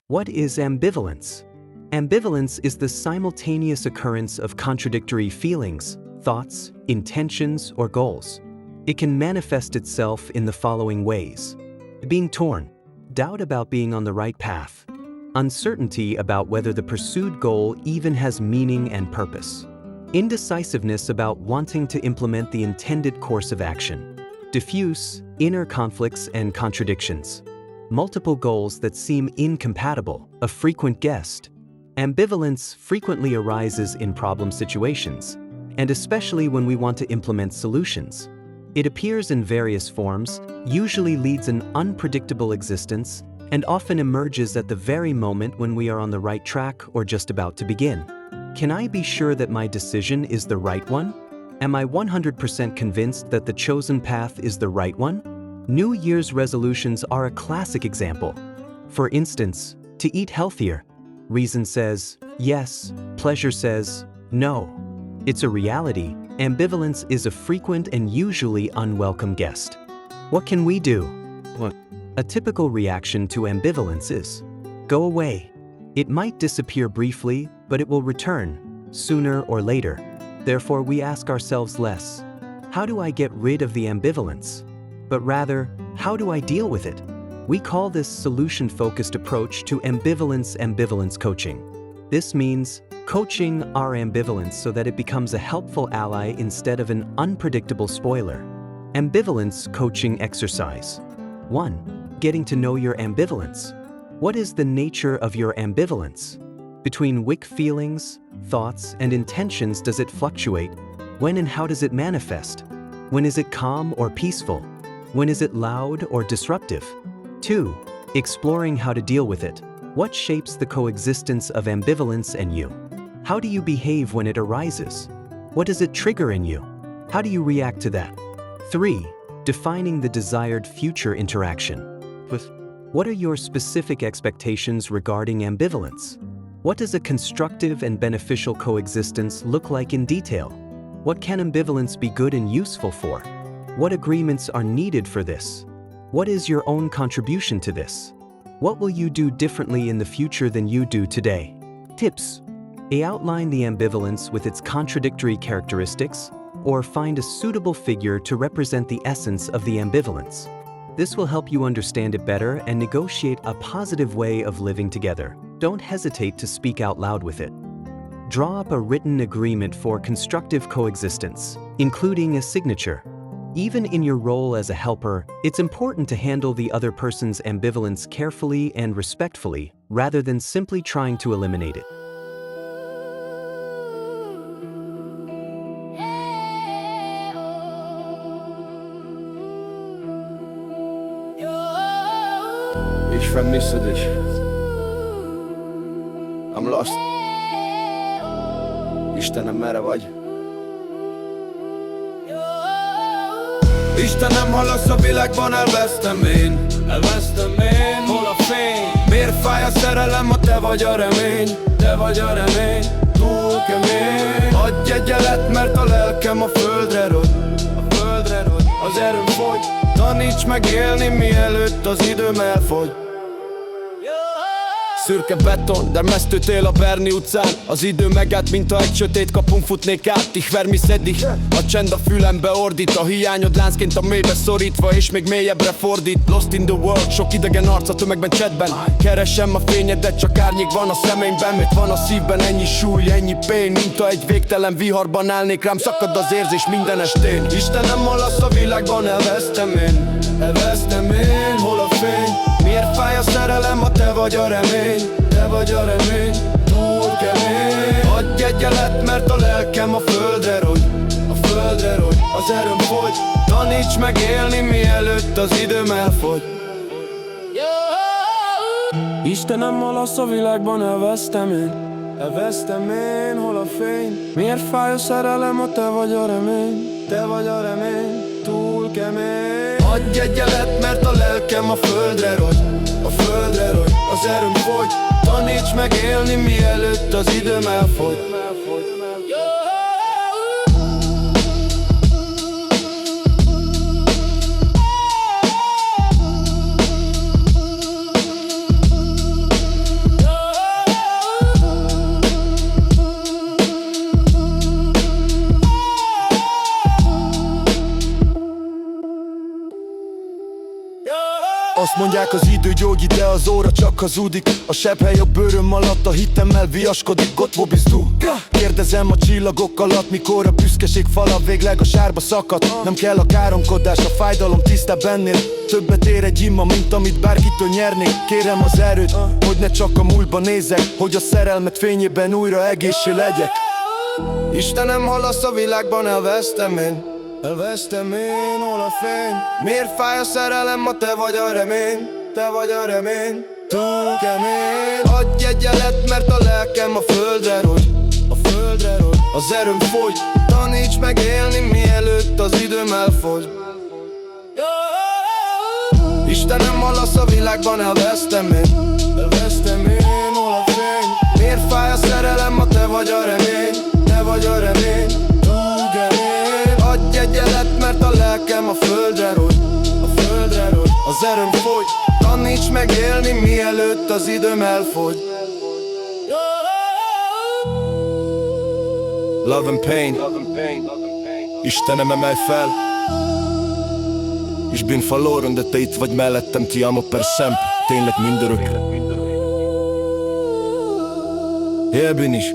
What is ambivalence? Ambivalence is the simultaneous occurrence of contradictory feelings, thoughts, intentions, or goals. It can manifest itself in the following ways: being torn, doubt about being on the right path, uncertainty about whether the pursued goal even has meaning and purpose, indecisiveness about wanting to implement the intended course of action, diffuse, inner conflicts and contradictions, multiple goals that seem incompatible, a frequent guest. Ambivalence frequently arises in problem situations, and especially when we want to implement solutions. It appears in various forms, usually leads an unpredictable existence, and often emerges at the very moment when we are on the right track or just about to begin. Can I be sure that my decision is the right one? Am I 100% convinced that the chosen path is the right one? New Year's resolutions are a classic example. For instance, to eat healthier. Reason says yes, pleasure says no. It's a reality. Ambivalence is a frequent and usually unwelcome guest. What can we do? A typical reaction to ambivalence is go away. It might disappear briefly, but it will return, sooner or later. Therefore, we ask ourselves less, how do I get rid of the ambivalence? But rather, how do I deal with it? We call this solution-focused approach to ambivalence coaching. This means coaching our ambivalence so that it becomes a helpful ally instead of an unpredictable spoiler. Ambivalence coaching exercise. 1. Getting to know your ambivalence. What is the nature of your ambivalence? Between weak feelings, thoughts, and intentions does it fluctuate? When and how does it manifest? When is it calm or peaceful? When is it loud or disruptive? 2. Exploring how to deal with it. What shapes the coexistence of ambivalence and you? How do you behave when it arises? What does it trigger in you? How do you react to that? 3. Defining the desired future interaction. What are your specific expectations regarding ambivalence? What does a constructive and beneficial coexistence look like in detail? What can ambivalence be good and useful for? What agreements are needed for this? What is your own contribution to this? What will you do differently in the future than you do today? Tips. Outline the ambivalence with its contradictory characteristics, or find a suitable figure to represent the essence of the ambivalence. This will help you understand it better and negotiate a positive way of living together. Don't hesitate to speak out loud with it. Draw up a written agreement for constructive coexistence, including a signature. Even in your role as a helper, it's important to handle the other person's ambivalence carefully and respectfully, rather than simply trying to eliminate it. Ich vermisse dich. I'm lost. Istenem, merre vagy? Istenem, hallasz a világban, elvesztem én. Hol a fény? Miért fáj a szerelem, ha te vagy a remény? Te vagy a remény, túl kemény. Adj egy jelet, mert a lelkem a földre rogy. A földre rogy, az erőm fogy. Taníts meg élni, mielőtt az időm elfogy. Szürke beton, de mesztőtél a Berni utcán. Az idő megállt, mint ha egy sötét kapun futnék át. Ich vermisse dich. A csend a fülembe ordít, a hiányod láncként a mélybe szorítva, és még mélyebbre fordít. Lost in the world, sok idegen arc a tömegben, chatben. Keresem a fényedet, csak árnyék van a szemeimben. Miért van a szívben ennyi súly, ennyi pain? Mint ha egy végtelen viharban állnék, rám szakad az érzés minden estén. Istenem, hallasz a világban, elvesztem én. Elvesztem én, hol a fény? Miért fáj a szerelem, ha te vagy a remény? Te vagy a remény, túl kemény. Adj egy jelet, mert a lelkem a földre rogy. A földre rogy, az erőm fogy. Taníts meg élni, mielőtt az időm elfogy. Istenem, hallasz a világban, elvesztem én. Elvesztem én, hol a fény? Miért fáj a szerelem, ha te vagy a remény? Te vagy a remény, túl kemény. Adj egy jelet, mert a lelkem a földre rogy. A földre rogy, az erőm fogy. Taníts meg élni, mielőtt az időm elfogy. mondják, az idő gyógyít, de az óra csak hazudik. A sebhely a bőröm alatt, a hitemmel viaskodik. Ott bobizdu. Kérdezem a csillagok alatt, mikor a büszkeség fala végleg a sárba szakad. Nem kell a káromkodás, a fájdalom tisztább ennél. Többet ér egy imma, mint amit bárkitől nyernék. Kérem az erőt, hogy ne csak a múltba nézek, hogy a szerelmet fényében újra egészsé legyek. Istenem, hallasz a világban, elvesztem én, hol a fény? Miért fáj a szerelem, ma te vagy a remény, te vagy a remény. Túl kemény. Adj egy jelet, mert a lelkem a földre rogy, a földre rogy. Az erőm fogy, taníts meg élni, mielőtt az időm elfogy. Istenem, hallasz a világban, elvesztem én, hol a fény? Miért fáj a szerelem, ma te vagy a remény, te vagy a remény. Túl kemény. Adj egy jelet, mert a lelkem a földre rogy, a földre rogy. Az erőm fogy, taníts meg élni, mielőtt az időm elfogy. Love and pain. Istenem, emelj fel. Ich bin verloren, de te itt vagy mellettem, ti amo per sempre, tényleg mindörökre. Hier bin ich.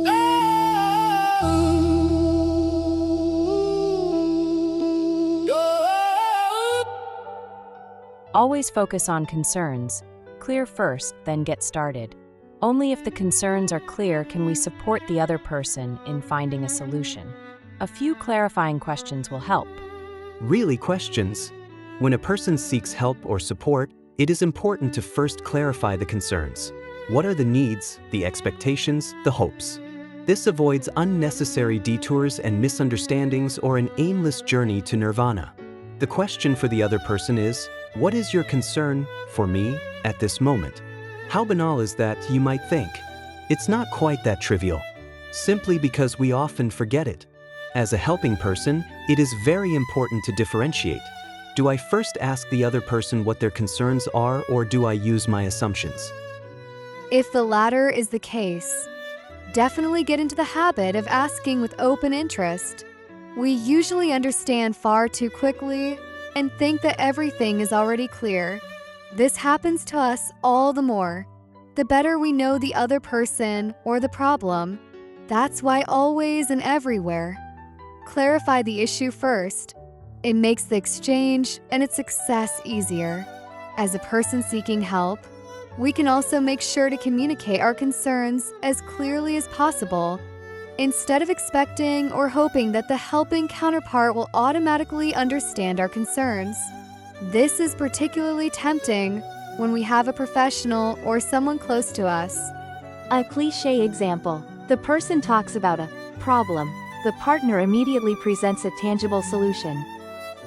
Always focus on concerns. Clear first, then get started. Only if the concerns are clear can we support the other person in finding a solution. A few clarifying questions will help. Really, questions? When a person seeks help or support, it is important to first clarify the concerns. What are the needs, the expectations, the hopes? This avoids unnecessary detours and misunderstandings or an aimless journey to nirvana. The question for the other person is, what is your concern for me at this moment? How banal is that, you might think? It's not quite that trivial, simply because we often forget it. As a helping person, it is very important to differentiate. Do I first ask the other person what their concerns are, or do I use my assumptions? If the latter is the case, definitely get into the habit of asking with open interest. We usually understand far too quickly and think that everything is already clear. This happens to us all the more. The better we know the other person or the problem, that's why always and everywhere, clarify the issue first. It makes the exchange and its success easier. As a person seeking help, we can also make sure to communicate our concerns as clearly as possible, instead of expecting or hoping that the helping counterpart will automatically understand our concerns. This is particularly tempting when we have a professional or someone close to us. A cliché example: the person talks about a problem. The partner immediately presents a tangible solution.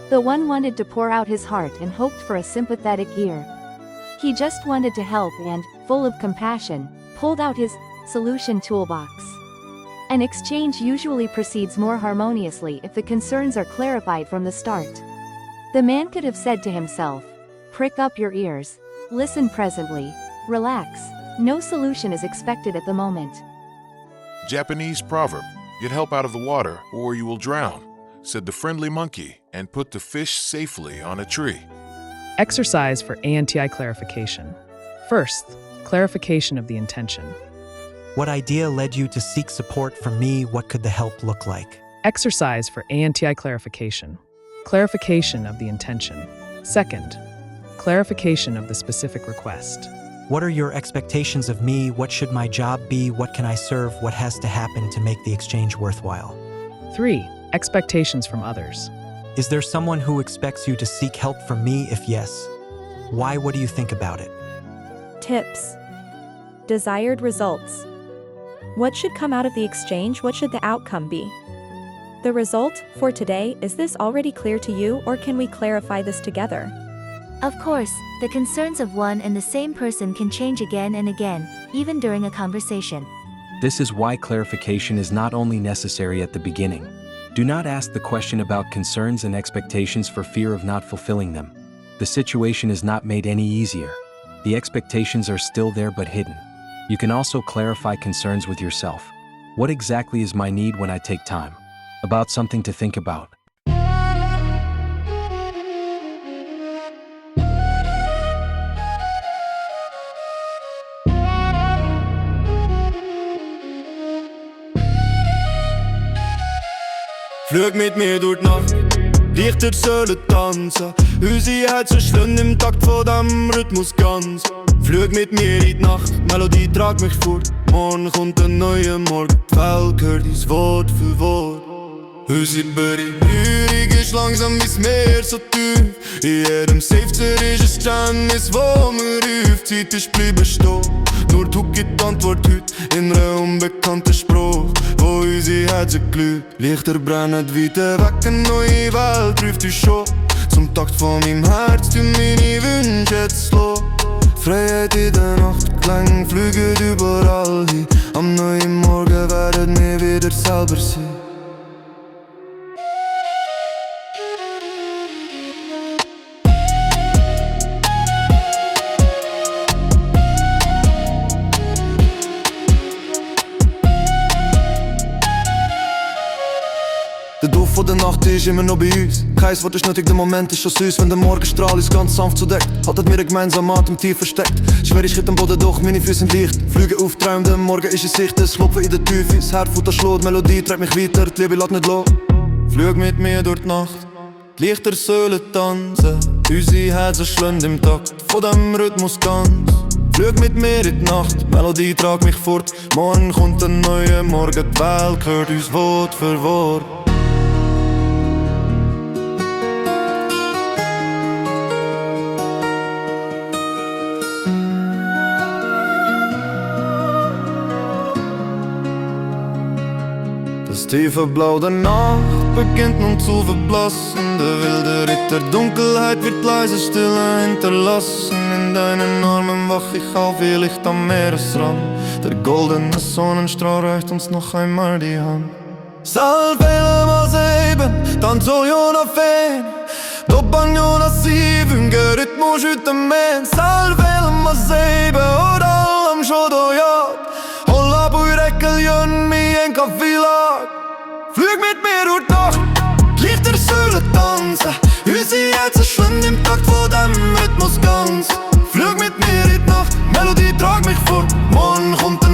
The one wanted to pour out his heart and hoped for a sympathetic ear. He just wanted to help and, full of compassion, pulled out his solution toolbox. An exchange usually proceeds more harmoniously if the concerns are clarified from the start. The man could have said to himself, "Prick up your ears, listen presently, relax, no solution is expected at the moment." Japanese proverb, "Get help out of the water or you will drown," said the friendly monkey, and put the fish safely on a tree. Exercise for ANTI clarification. First, clarification of the intention. What idea led you to seek support from me? What could the help look like? Exercise for ANTI clarification. Clarification of the intention. Second, clarification of the specific request. What are your expectations of me? What should my job be? What can I serve? What has to happen to make the exchange worthwhile? 3. Expectations from others. Is there someone who expects you to seek help from me? If yes, why? What do you think about it? Tips. Desired results. What should come out of the exchange? What should the outcome be? The result for today, is this already clear to you, or can we clarify this together? Of course, the concerns of one and the same person can change again and again, even during a conversation. This is why clarification is not only necessary at the beginning. Do not ask the question about concerns and expectations for fear of not fulfilling them. The situation is not made any easier. The expectations are still there but hidden. You can also clarify concerns with yourself. What exactly is my need when I take time? About something to think about. Flug mit mir durch die Nacht, Lichter sollen tanzen. Unsere Herzen schlagen im Takt von dem Rhythmus ganz. Flug mit mir in die Nacht, Melodie tragt mich fort. Morgen kommt ein neuer Morgen, die Welt hört uns Wort für Wort. Unsere Berührung ist langsam wie das Meer so tief. In jedem Seufzer ist ein Geständnis, wo mir ruft. Zeit ist bleiben stehen, nur du gibst die Antwort heute. In einem unbekannten Spruch, wo unsere Herzen glüht. Lichter brennen weiter weg, eine neue Welt ruft uns schon. Zum Takt von meinem Herz, tu meine Wünsche jetzt los. Freiheit in der Nacht, Klänge fliegen überall hin. Am neuen Morgen werden wir wieder selber sein. Der Duft von der Nacht ist immer noch bei uns. Kein Wort ist nötig, der Moment ist schon süß. Wenn der Morgenstrahl uns ganz sanft zudeckt, haltet mir gemeinsam Atem tief versteckt. Schwierigkeit am Boden, doch meine Füße sind leicht. Flüge auf Träume, der Morgen ist in Sicht. Es klopfen in der Tiefe, das Herz das schlägt. Melodie treibt mich weiter, die Liebe lässt nicht los. Flug mit mir durch die Nacht, die Lichter sollen tanzen. Unsere Herzen schlagen im Takt von dem Rhythmus ganz. Flug mit mir in die Nacht, Melodie tragt mich fort. Morgen kommt ein neuer Morgen, die Welt hört uns Wort für Wort. Das tiefe Blau der Nacht beginnt nun zu verblassen. Der wilde Ritter Dunkelheit wird leise Stille hinterlassen. In deinen Armen wach ich auf wie Licht am Meeresrand. Der goldene Sonnenstrahl reicht uns noch einmal die Hand. Salve ma seben, tanzo io na fen. Dobbanyo na sieben, ritmo jute men. Salve ma seben, ora am shodoyat. Holla buirekel jön mi en kafilat. Flug mit mir durch die Nacht, die Lichter sollen tanzen. Unsere Herzen schlagen im Takt von dem Rhythmus ganz. Flug mit mir in die Nacht, Melodie tragt mich fort. Morgen kommt